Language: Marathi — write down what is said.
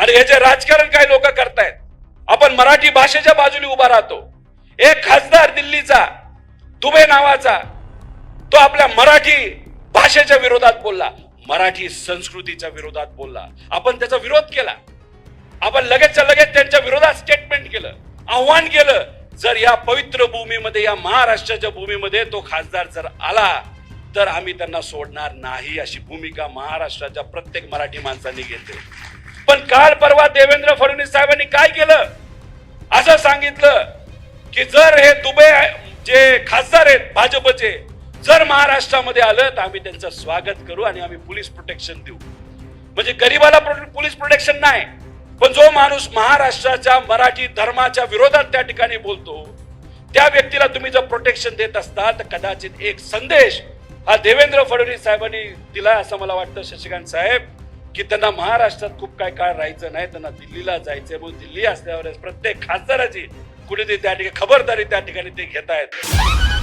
आणि हे जे राजकारण काही लोक करतायत, आपण मराठी भाषेच्या बाजूने उभा राहतो. एक खासदार दिल्लीचा दुबे नावाचा, तो आपल्या मराठी भाषेच्या विरोधात बोलला, मराठी संस्कृतीच्या विरोधात बोलला. आपण त्याचा विरोध केला. आपण लगेचच्या लगेच त्यांच्या विरोधात स्टेटमेंट केलं, आव्हान केलं. जर या पवित्र भूमीमध्ये, या महाराष्ट्राच्या भूमीमध्ये तो खासदार जर आला तर आम्ही त्यांना सोडणार नाही, अशी भूमिका महाराष्ट्राच्या प्रत्येक मराठी माणसांनी घेतली. पण काल परवा देवेंद्र फडणवीस साहेबांनी काय केलं, असं सांगितलं की जर हे दुबे जे खासदार आहेत भाजपचे जर महाराष्ट्रामध्ये आलं तर आम्ही त्यांचं स्वागत करू आणि आम्ही पोलीस प्रोटेक्शन देऊ. म्हणजे गरीबाला पोलीस प्रोटेक्शन नाही, पण जो माणूस महाराष्ट्राच्या मराठी धर्माच्या विरोधात त्या ठिकाणी बोलतो त्या व्यक्तीला तुम्ही जर प्रोटेक्शन देत असता तर कदाचित एक संदेश हा देवेंद्र फडणवीस साहेबांनी दिला असं मला वाटतं शशिकांत साहेब, की त्यांना महाराष्ट्रात खूप काय काळ राहायचं नाही, त्यांना दिल्लीला जायचंय. म्हणून दिल्ली असल्यावर प्रत्येक खासदाराची कुठेतरी त्या ठिकाणी खबरदारी त्या ठिकाणी ते घेत आहेत.